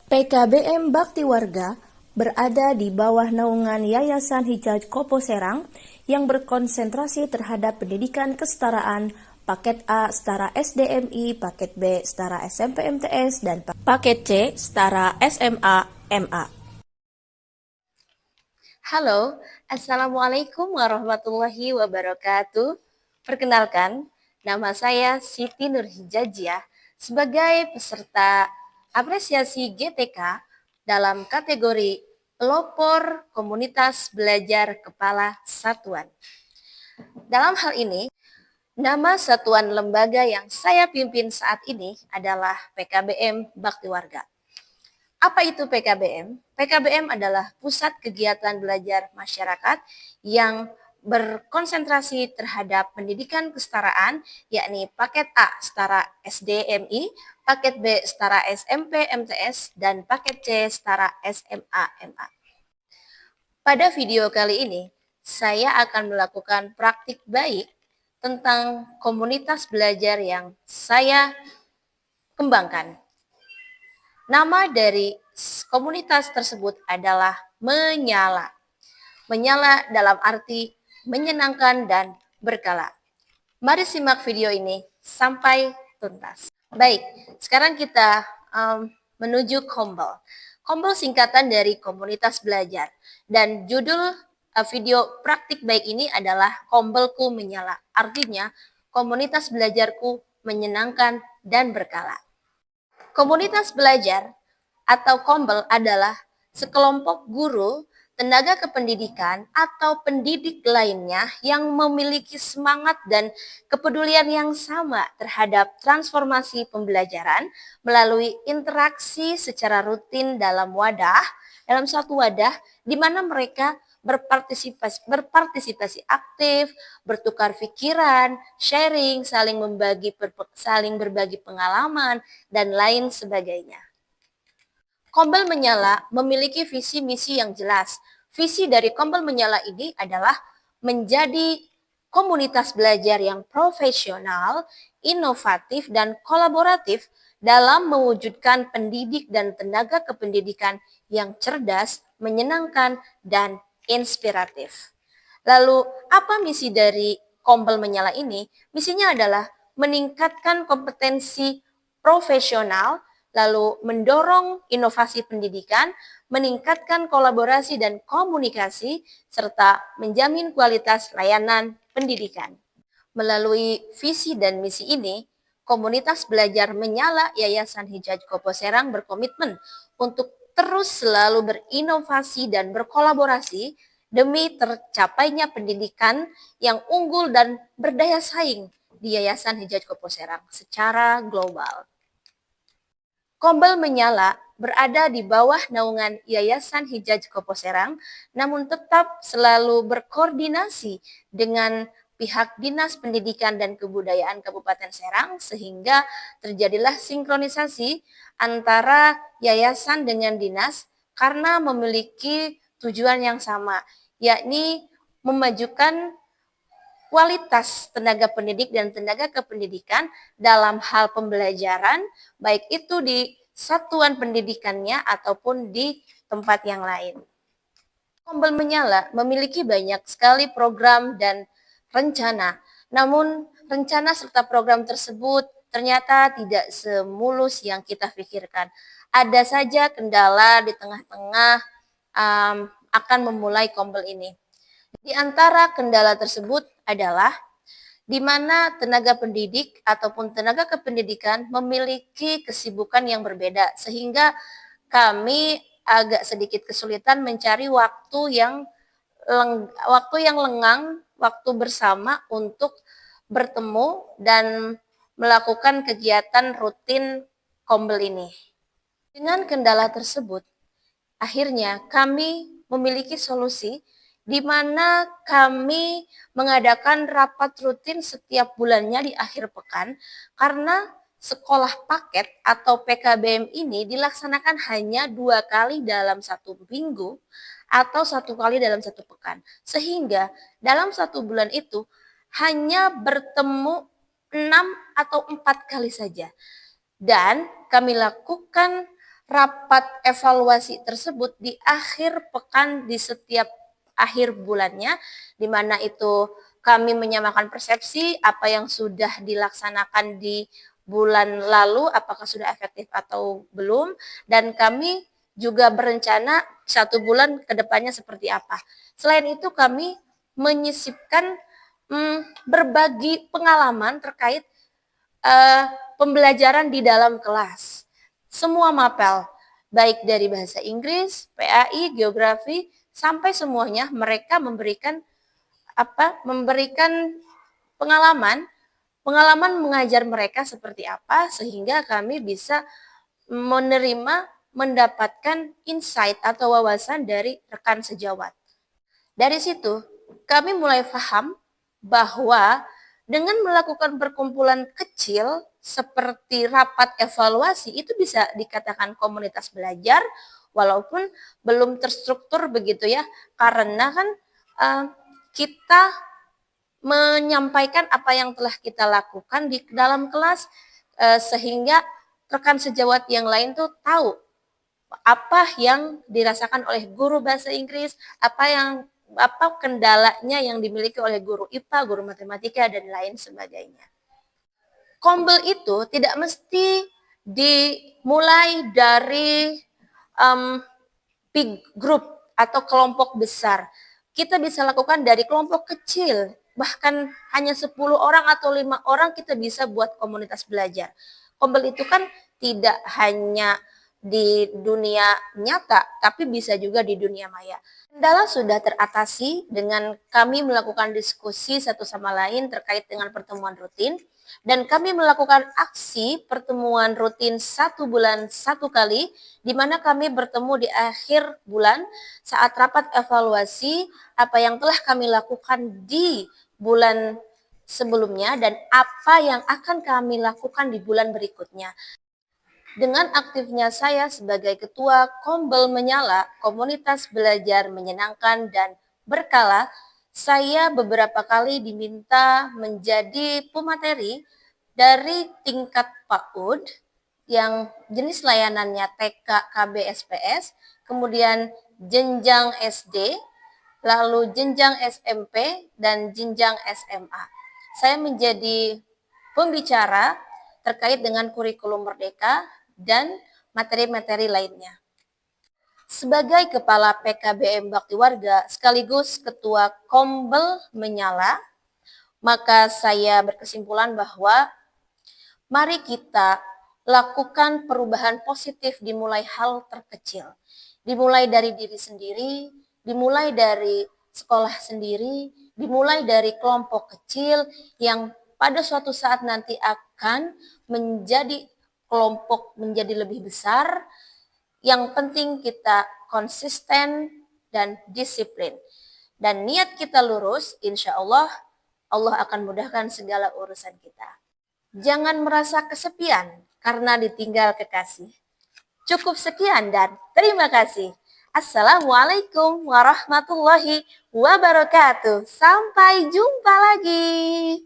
PKBM Bakti Warga berada di bawah naungan Yayasan Hijaj Kopo Serang yang berkonsentrasi terhadap pendidikan kesetaraan paket A setara SDMI, paket B setara SMP MTS, dan paket C setara SMA MA. Halo, Assalamualaikum warahmatullahi wabarakatuh. Perkenalkan, nama saya Siti Nurhijajah sebagai peserta apresiasi GTK dalam kategori pelopor komunitas belajar kepala satuan. Dalam hal ini, nama satuan lembaga yang saya pimpin saat ini adalah PKBM Bakti Warga. Apa itu PKBM? PKBM adalah pusat kegiatan belajar masyarakat yang berkonsentrasi terhadap pendidikan kesetaraan, yakni paket A setara SDMI, paket B setara SMP MTS, dan paket C setara SMA MA. Pada video kali ini, saya akan melakukan praktik baik tentang komunitas belajar yang saya kembangkan. Nama dari komunitas tersebut adalah Menyala. Menyala dalam arti menyenangkan dan berkala. Mari simak video ini sampai tuntas. Baik, sekarang kita menuju Kombel. Kombel singkatan dari komunitas belajar. Dan judul video praktik baik ini adalah Kombelku Menyala. Artinya, komunitas belajarku menyenangkan dan berkala. Komunitas belajar atau Kombel adalah sekelompok guru, tenaga kependidikan, atau pendidik lainnya yang memiliki semangat dan kepedulian yang sama terhadap transformasi pembelajaran melalui interaksi secara rutin dalam suatu wadah di mana mereka berpartisipasi aktif, bertukar pikiran, sharing, saling berbagi pengalaman, dan lain sebagainya. Kombel Menyala memiliki visi misi yang jelas. Visi dari Kombel Menyala ini adalah menjadi komunitas belajar yang profesional, inovatif, dan kolaboratif dalam mewujudkan pendidik dan tenaga kependidikan yang cerdas, menyenangkan, dan inspiratif. Lalu, apa misi dari Kombel Menyala ini? Misinya adalah meningkatkan kompetensi profesional, lalu mendorong inovasi pendidikan, meningkatkan kolaborasi dan komunikasi, serta menjamin kualitas layanan pendidikan. Melalui visi dan misi ini, komunitas belajar Menyala Yayasan Hijaj Kopo Serang berkomitmen untuk terus selalu berinovasi dan berkolaborasi demi tercapainya pendidikan yang unggul dan berdaya saing di Yayasan Hijaj Kopo Serang secara global. Kombel Menyala berada di bawah naungan Yayasan Hijaj Kopo Serang, namun tetap selalu berkoordinasi dengan pihak Dinas Pendidikan dan Kebudayaan Kabupaten Serang sehingga terjadilah sinkronisasi antara yayasan dengan dinas karena memiliki tujuan yang sama, yakni memajukan kualitas tenaga pendidik dan tenaga kependidikan dalam hal pembelajaran, baik itu di satuan pendidikannya ataupun di tempat yang lain. Kombel Menyala memiliki banyak sekali program dan rencana. Namun rencana serta program tersebut ternyata tidak semulus yang kita pikirkan. Ada saja kendala di tengah-tengah akan memulai Kombel ini. Di antara kendala tersebut adalah di mana tenaga pendidik ataupun tenaga kependidikan memiliki kesibukan yang berbeda sehingga kami agak sedikit kesulitan mencari waktu yang lengang, waktu bersama untuk bertemu dan melakukan kegiatan rutin Kombel ini. Dengan kendala tersebut, akhirnya kami memiliki solusi di mana kami mengadakan rapat rutin setiap bulannya di akhir pekan karena sekolah paket atau PKBM ini dilaksanakan hanya 2 kali dalam 1 minggu atau 1 kali dalam 1 pekan. Sehingga dalam 1 bulan itu hanya bertemu 6 atau 4 kali saja. Dan kami lakukan rapat evaluasi tersebut di akhir pekan di setiap akhir bulannya, di mana itu kami menyamakan persepsi apa yang sudah dilaksanakan di bulan lalu, apakah sudah efektif atau belum, dan kami juga berencana 1 bulan ke depannya seperti apa. Selain itu kami menyisipkan berbagi pengalaman terkait pembelajaran di dalam kelas. Semua mapel, baik dari bahasa Inggris, PAI, geografi, sampai semuanya mereka memberikan pengalaman mengajar mereka seperti apa sehingga kami bisa mendapatkan insight atau wawasan dari rekan sejawat. Dari situ, kami mulai paham bahwa dengan melakukan perkumpulan kecil seperti rapat evaluasi itu bisa dikatakan komunitas belajar walaupun belum terstruktur begitu ya, karena kan kita menyampaikan apa yang telah kita lakukan di dalam kelas sehingga rekan sejawat yang lain tuh tahu apa yang dirasakan oleh guru bahasa Inggris, apa kendalanya yang dimiliki oleh guru IPA, guru matematika, dan lain sebagainya. Kombel itu tidak mesti dimulai dari big group atau kelompok besar. Kita bisa lakukan dari kelompok kecil, bahkan hanya 10 orang atau 5 orang kita bisa buat komunitas belajar. Kombel itu kan tidak hanya di dunia nyata, tapi bisa juga di dunia maya. Kendala sudah teratasi dengan kami melakukan diskusi satu sama lain terkait dengan pertemuan rutin, dan kami melakukan aksi pertemuan rutin 1 bulan 1 kali, di mana kami bertemu di akhir bulan saat rapat evaluasi apa yang telah kami lakukan di bulan sebelumnya dan apa yang akan kami lakukan di bulan berikutnya. Dengan aktifnya saya sebagai ketua Kombel Menyala, komunitas belajar menyenangkan dan berkala, saya beberapa kali diminta menjadi pemateri dari tingkat PAUD yang jenis layanannya TK, KB, SPS, kemudian jenjang SD, lalu jenjang SMP, dan jenjang SMA. Saya menjadi pembicara terkait dengan kurikulum Merdeka dan materi-materi lainnya. Sebagai Kepala PKBM Bakti Warga sekaligus Ketua Kombel Menyala, maka saya berkesimpulan bahwa mari kita lakukan perubahan positif dimulai hal terkecil. Dimulai dari diri sendiri, dimulai dari sekolah sendiri, dimulai dari kelompok kecil yang pada suatu saat nanti akan menjadi kelompok menjadi lebih besar. Yang penting kita konsisten dan disiplin. Dan niat kita lurus, insya Allah, Allah akan mudahkan segala urusan kita. Jangan merasa kesepian karena ditinggal kekasih. Cukup sekian dan terima kasih. Assalamualaikum warahmatullahi wabarakatuh. Sampai jumpa lagi.